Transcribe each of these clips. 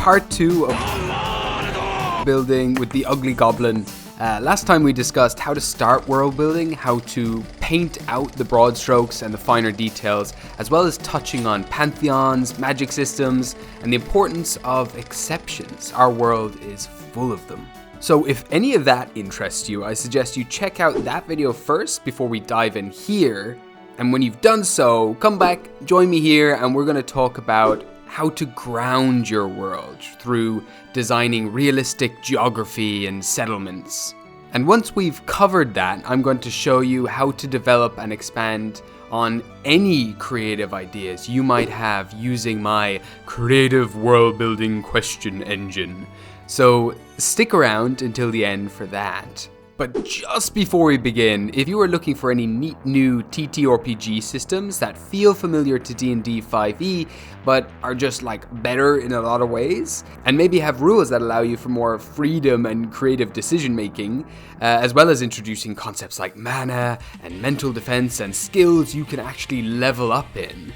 part 2 of building with the ugly goblin. Last time we discussed how to start world building, how to paint out the broad strokes and the finer details, as well as touching on pantheons, magic systems, and the importance of exceptions. Our world is full of them. So if any of that interests you, I suggest you check out that video first before we dive in here. And when you've done so, come back, join me here, and we're going to talk about how to ground your world through designing realistic geography and settlements. And once we've covered that, I'm going to show you how to develop and expand on any creative ideas you might have using my creative world building question engine. So stick around until the end for that. But just before we begin, if you are looking for any neat new TTRPG systems that feel familiar to D&D 5e, but are just like better in a lot of ways, and maybe have rules that allow you for more freedom and creative decision making, as well as introducing concepts like mana and mental defense and skills you can actually level up in,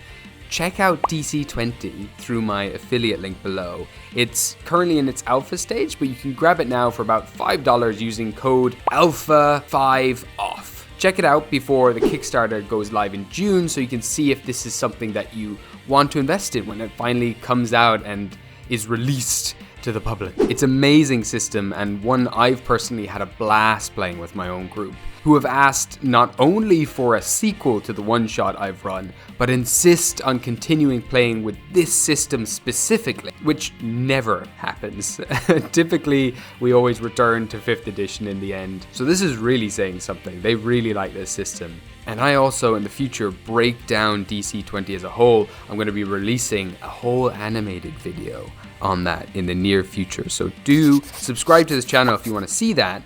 check out DC20 through my affiliate link below. It's currently in its alpha stage, but you can grab it now for about $5 using code ALPHA5OFF. Check it out before the Kickstarter goes live in June so you can see if this is something that you want to invest in when it finally comes out and is released to the public. It's an amazing system and one I've personally had a blast playing with my own group, who have asked not only for a sequel to the one-shot I've run, but insist on continuing playing with this system specifically, which never happens. Typically, we always return to 5th edition in the end. So this is really saying something. They really like this system. And I also, in the future, break down DC20 as a whole. I'm going to be releasing a whole animated video on that in the near future. So do subscribe to this channel if you want to see that.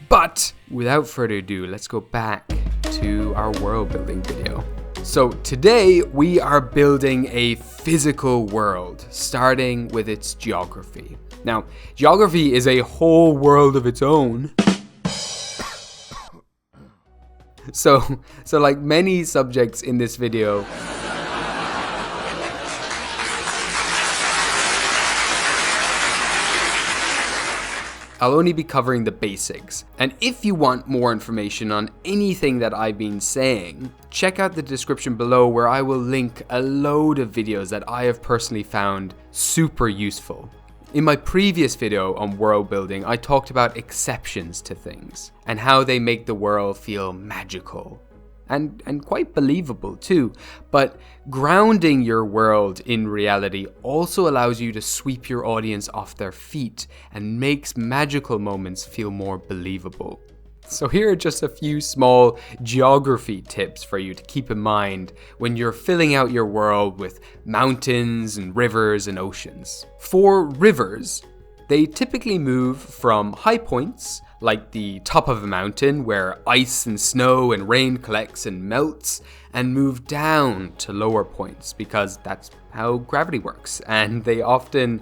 But without further ado, let's go back to our world building video. So today we are building a physical world, starting with its geography. Now, geography is a whole world of its own. So like many subjects in this video, I'll only be covering the basics. And if you want more information on anything that I've been saying, check out the description below where I will link a load of videos that I have personally found super useful. In my previous video on world building, I talked about exceptions to things and how they make the world feel magical and quite believable too. But grounding your world in reality also allows you to sweep your audience off their feet and makes magical moments feel more believable. So here are just a few small geography tips for you to keep in mind when you're filling out your world with mountains and rivers and oceans. For rivers, they typically move from high points, like the top of a mountain where ice and snow and rain collects and melts, and move down to lower points because that's how gravity works, and they often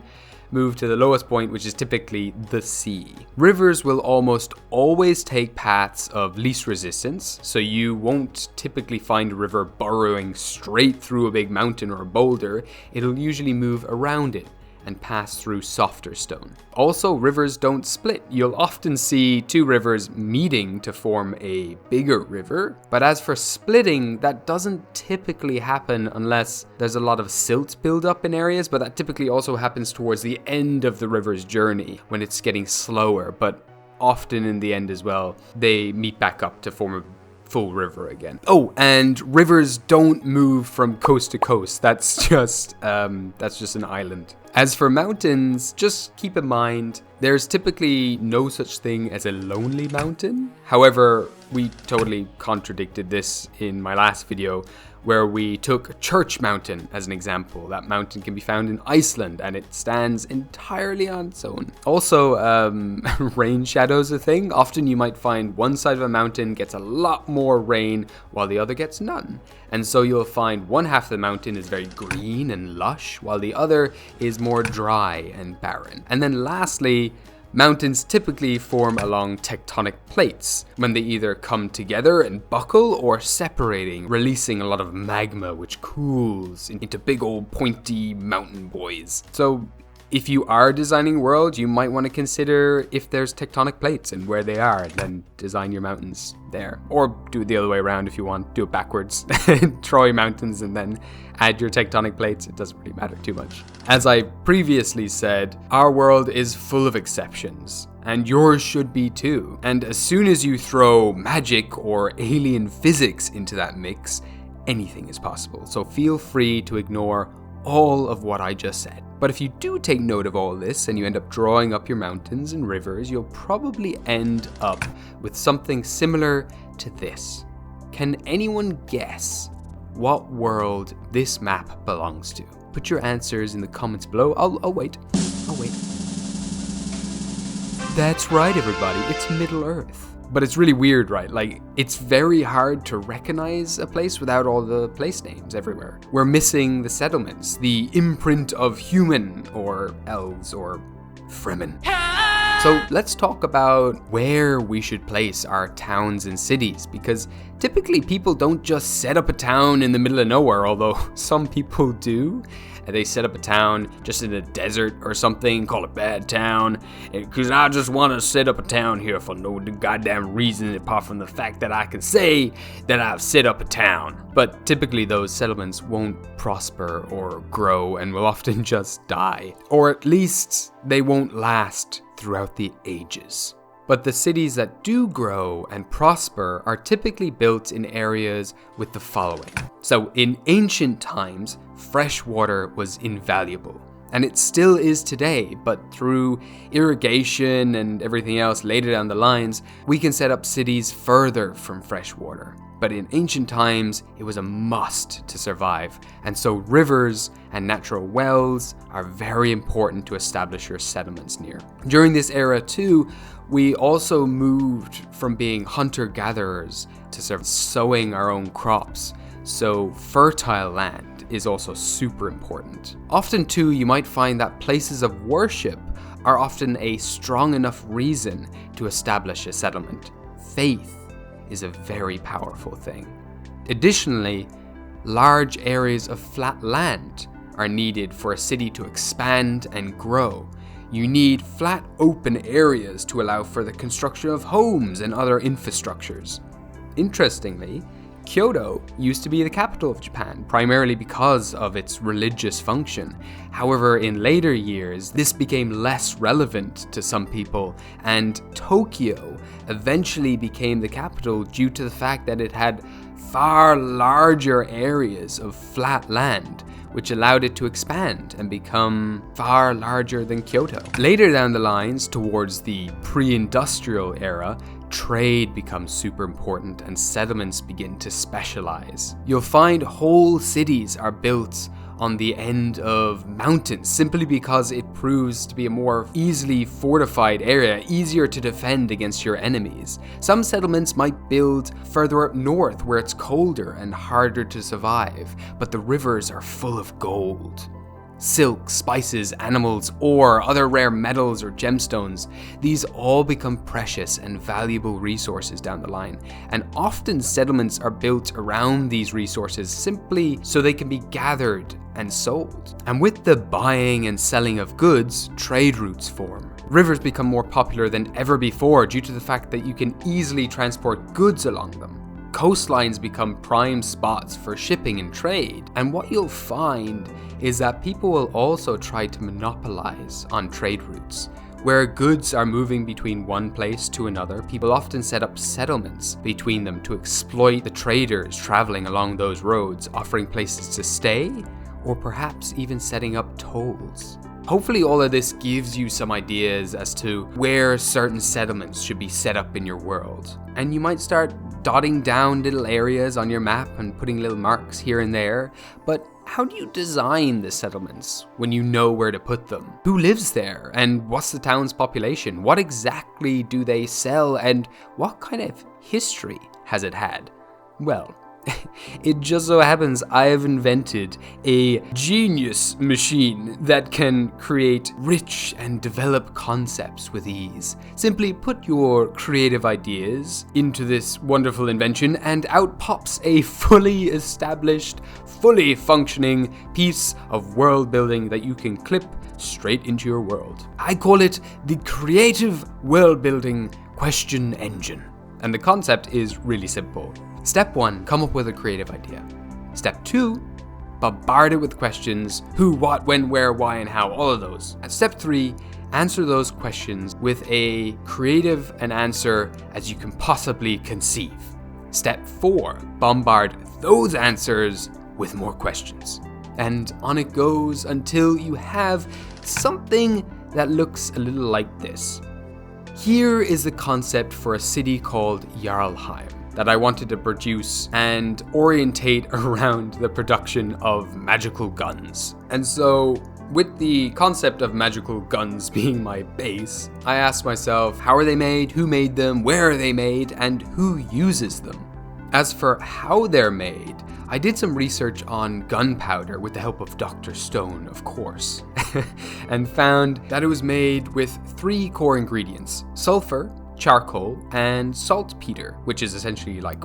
move to the lowest point, which is typically the sea. Rivers will almost always take paths of least resistance, so you won't typically find a river burrowing straight through a big mountain or a boulder. It'll usually move around it and pass through softer stone. Also, rivers don't split. You'll often see two rivers meeting to form a bigger river, but as for splitting, that doesn't typically happen unless there's a lot of silt buildup in areas, but that typically also happens towards the end of the river's journey when it's getting slower, but often in the end as well, they meet back up to form a full river again. Oh, and rivers don't move from coast to coast. That's just an island. As for mountains, just keep in mind, there's typically no such thing as a lonely mountain. However, we totally contradicted this in my last video, where we took Church Mountain as an example. That mountain can be found in Iceland and it stands entirely on its own. Also, rain shadow's a thing. Often you might find one side of a mountain gets a lot more rain while the other gets none. And so you'll find one half of the mountain is very green and lush while the other is more dry and barren. And then lastly, mountains typically form along tectonic plates when they either come together and buckle or separating, releasing a lot of magma which cools into big old pointy mountain boys. So If you are designing a world, you might want to consider if there's tectonic plates and where they are, and then design your mountains there. Or do it the other way around if you want. Do it backwards. Draw your mountains and then add your tectonic plates. It doesn't really matter too much. As I previously said, our world is full of exceptions, and yours should be too. And as soon as you throw magic or alien physics into that mix, anything is possible. So feel free to ignore all of what I just said. But if you do take note of all this and you end up drawing up your mountains and rivers, you'll probably end up with something similar to this. Can anyone guess what world this map belongs to? Put your answers in the comments below. I'll wait. That's right, everybody. It's Middle-earth. But it's really weird, right? Like, it's very hard to recognize a place without all the place names everywhere. We're missing the settlements, the imprint of human, or elves, or Fremen. So let's talk about where we should place our towns and cities, because typically people don't just set up a town in the middle of nowhere, although some people do. And they set up a town just in a desert or something, call it Bad Town, because I just want to set up a town here for no goddamn reason apart from the fact that I can say that I've set up a town. But typically those settlements won't prosper or grow and will often just die. Or at least they won't last throughout the ages. But the cities that do grow and prosper are typically built in areas with the following. So in ancient times, fresh water was invaluable. And it still is today, but through irrigation and everything else later down the lines, we can set up cities further from fresh water. But in ancient times, it was a must to survive. And so rivers and natural wells are very important to establish your settlements near. During this era too, we also moved from being hunter-gatherers to sowing our own crops. So fertile land is also super important. Often too, you might find that places of worship are often a strong enough reason to establish a settlement. Faith is a very powerful thing. Additionally, large areas of flat land are needed for a city to expand and grow. You need flat open areas to allow for the construction of homes and other infrastructures. Interestingly, Kyoto used to be the capital of Japan, primarily because of its religious function. However, in later years, this became less relevant to some people, and Tokyo eventually became the capital due to the fact that it had far larger areas of flat land, which allowed it to expand and become far larger than Kyoto. Later down the lines, towards the pre-industrial era, trade becomes super important and settlements begin to specialize. You'll find whole cities are built on the end of mountains simply because it proves to be a more easily fortified area, easier to defend against your enemies. Some settlements might build further up north where it's colder and harder to survive, but the rivers are full of gold. Silk, spices, animals, ore, other rare metals or gemstones, these all become precious and valuable resources down the line, and often settlements are built around these resources simply so they can be gathered and sold. And with the buying and selling of goods, trade routes form. Rivers become more popular than ever before due to the fact that you can easily transport goods along them. Coastlines become prime spots for shipping and trade, and what you'll find is that people will also try to monopolize on trade routes. Where goods are moving between one place to another, people often set up settlements between them to exploit the traders traveling along those roads, offering places to stay, or perhaps even setting up tolls. Hopefully all of this gives you some ideas as to where certain settlements should be set up in your world. And you might start dotting down little areas on your map and putting little marks here and there, but how do you design the settlements when you know where to put them? Who lives there, and what's the town's population? What exactly do they sell, and what kind of history has it had? Well, It just so happens I have invented a genius machine that can create rich and develop concepts with ease. Simply put your creative ideas into this wonderful invention and out pops a fully established, fully functioning piece of world building that you can clip straight into your world. I call it the Creative World Building Question Engine. And the concept is really simple. Step 1, come up with a creative idea. Step 2, bombard it with questions: who, what, when, where, why, and how, all of those. And step 3, answer those questions with a creative an answer as you can possibly conceive. Step 4, bombard those answers with more questions. And on it goes until you have something that looks a little like this. Here is the concept for a city called Thjarlheim that I wanted to produce and orientate around the production of magical guns. And so, with the concept of magical guns being my base, I asked myself, how are they made, who made them, where are they made, and who uses them? As for how they're made, I did some research on gunpowder with the help of Dr. Stone, of course, and found that it was made with 3 core ingredients: sulfur, charcoal, and saltpeter, which is essentially like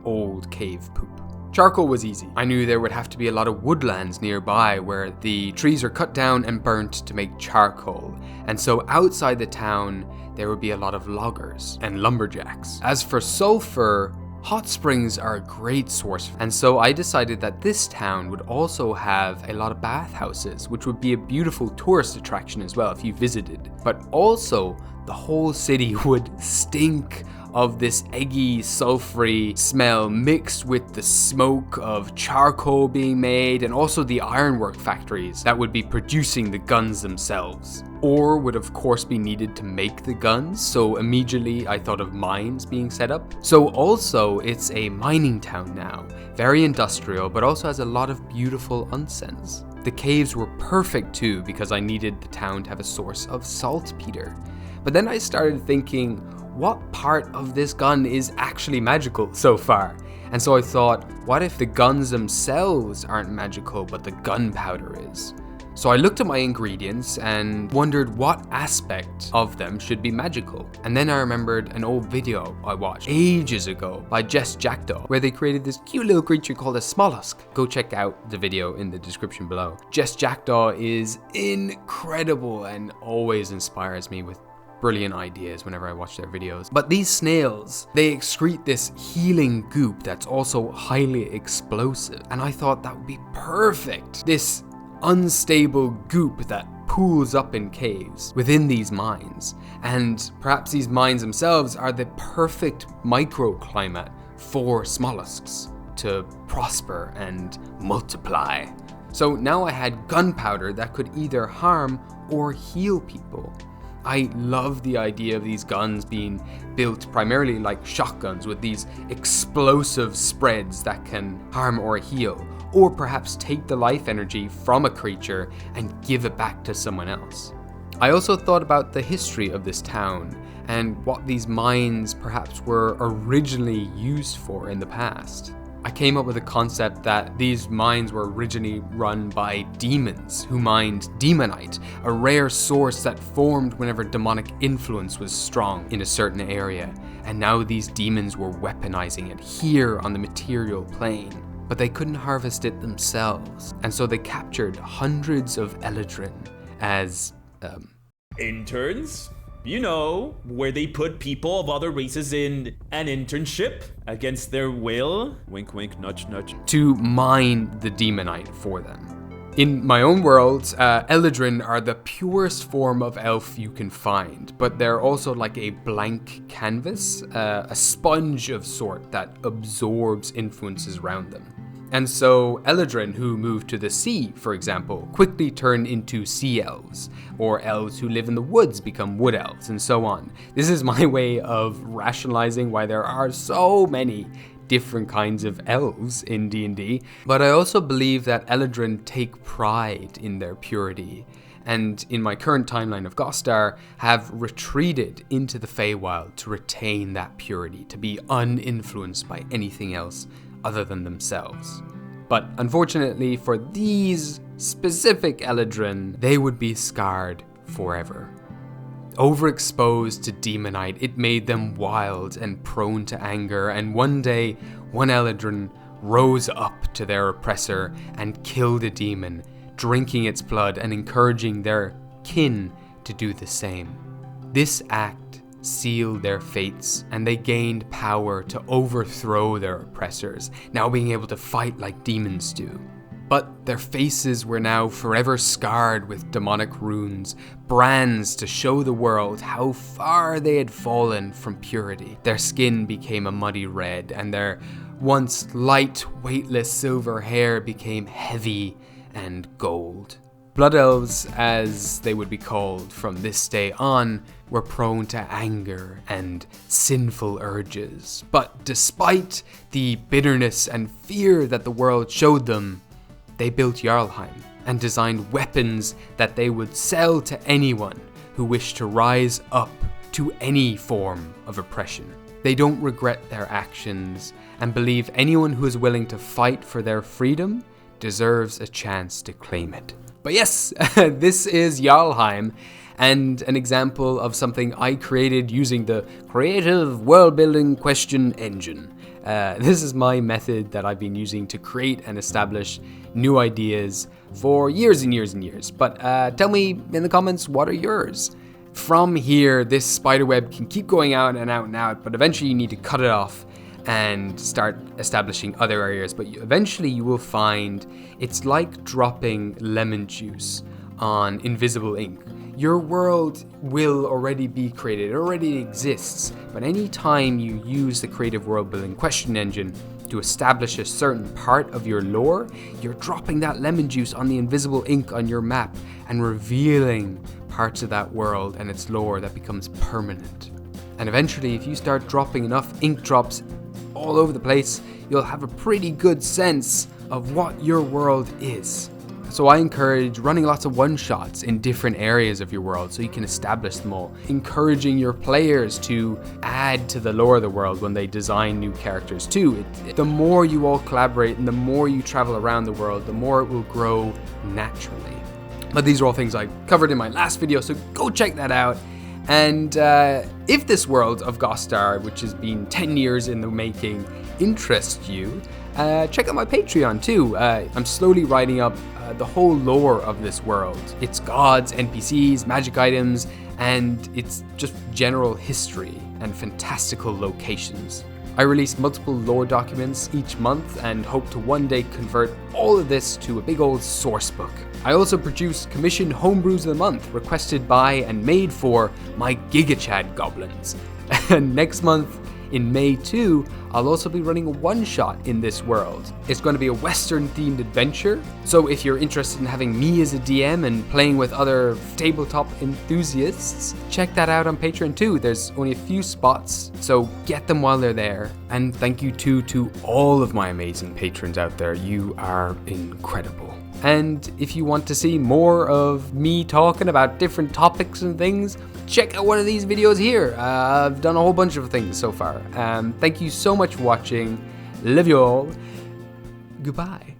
old cave poop. Charcoal was easy. I knew there would have to be a lot of woodlands nearby where the trees are cut down and burnt to make charcoal, and so outside the town there would be a lot of loggers and lumberjacks. As for sulfur, hot springs are a great source, and so I decided that this town would also have a lot of bathhouses, which would be a beautiful tourist attraction as well if you visited. But also, the whole city would stink of this eggy, sulfury smell mixed with the smoke of charcoal being made and also the ironwork factories that would be producing the guns themselves. Ore would of course be needed to make the guns, so immediately I thought of mines being set up. So also it's a mining town now, very industrial, but also has a lot of beautiful onsens. The caves were perfect too because I needed the town to have a source of saltpeter. But then I started thinking, what part of this gun is actually magical so far? And so I thought, what if the guns themselves aren't magical, but the gunpowder is? So I looked at my ingredients and wondered what aspect of them should be magical. And then I remembered an old video I watched ages ago by Jess Jackdaw, where they created this cute little creature called a Smollosk. Go check out the video in the description below. Jess Jackdaw is incredible and always inspires me with brilliant ideas whenever I watch their videos. But these snails, they excrete this healing goop that's also highly explosive. And I thought that would be perfect. This unstable goop that pools up in caves within these mines. And perhaps these mines themselves are the perfect microclimate for Smollosks to prosper and multiply. So now I had gunpowder that could either harm or heal people. I love the idea of these guns being built primarily like shotguns with these explosive spreads that can harm or heal, or perhaps take the life energy from a creature and give it back to someone else. I also thought about the history of this town and what these mines perhaps were originally used for in the past. I came up with a concept that these mines were originally run by demons who mined demonite, a rare source that formed whenever demonic influence was strong in a certain area, and now these demons were weaponizing it here on the material plane. But they couldn't harvest it themselves, and so they captured hundreds of Eladrin as, interns? You know, where they put people of other races in an internship against their will. Wink, wink, nudge, nudge. To mine the demonite for them. In my own world, Eladrin are the purest form of elf you can find, but they're also like a blank canvas, a sponge of sort that absorbs influences around them. And so Eladrin, who moved to the sea, for example, quickly turn into sea elves, or elves who live in the woods become wood elves, and so on. This is my way of rationalizing why there are so many different kinds of elves in D&D, but I also believe that Eladrin take pride in their purity, and in my current timeline of Gostar, have retreated into the Feywild to retain that purity, to be uninfluenced by anything else other than themselves. But unfortunately for these specific Eladrin, they would be scarred forever. Overexposed to demonite, it made them wild and prone to anger, and one day, one Eladrin rose up to their oppressor and killed a demon, drinking its blood and encouraging their kin to do the same. This act sealed their fates, and they gained power to overthrow their oppressors, now being able to fight like demons do. But their faces were now forever scarred with demonic runes, brands to show the world how far they had fallen from purity. Their skin became a muddy red, and their once light, weightless silver hair became heavy and gold. Blood elves, as they would be called from this day on, were prone to anger and sinful urges. But despite the bitterness and fear that the world showed them, they built Thjarlheim and designed weapons that they would sell to anyone who wished to rise up to any form of oppression. They don't regret their actions and believe anyone who is willing to fight for their freedom deserves a chance to claim it. But yes, this is Thjarlheim, and an example of something I created using the creative world-building question engine. This is my method that I've been using to create and establish new ideas for years and years and years. But tell me in the comments, what are yours? From here, this spiderweb can keep going out and out and out, but eventually you need to cut it off and start establishing other areas. But eventually you will find it's like dropping lemon juice on invisible ink. Your world will already be created, it already exists, but anytime you use the creative world building question engine to establish a certain part of your lore, you're dropping that lemon juice on the invisible ink on your map and revealing parts of that world and its lore that becomes permanent. And eventually, if you start dropping enough ink drops all over the place, you'll have a pretty good sense of what your world is. So I encourage running lots of one-shots in different areas of your world so you can establish them all. Encouraging your players to add to the lore of the world when they design new characters too. The more you all collaborate and the more you travel around the world, the more it will grow naturally. But these are all things I covered in my last video, so go check that out. And if this world of Gostar, which has been 10 years in the making, interests you, check out my Patreon too. I'm slowly writing up the whole lore of this world. It's gods, NPCs, magic items, and it's just general history and fantastical locations. I release multiple lore documents each month and hope to one day convert all of this to a big old source book. I also produce commissioned Homebrews of the month requested by and made for my GigaChad goblins. And next month, in May 2, I'll also be running a one-shot in this world. It's going to be a Western-themed adventure, so if you're interested in having me as a DM and playing with other tabletop enthusiasts, check that out on Patreon too. There's only a few spots, so get them while they're there. And thank you too to all of my amazing patrons out there. You are incredible. And if you want to see more of me talking about different topics and things, check out one of these videos here. I've done a whole bunch of things so far. Thank you so much for watching. Love you all. Goodbye.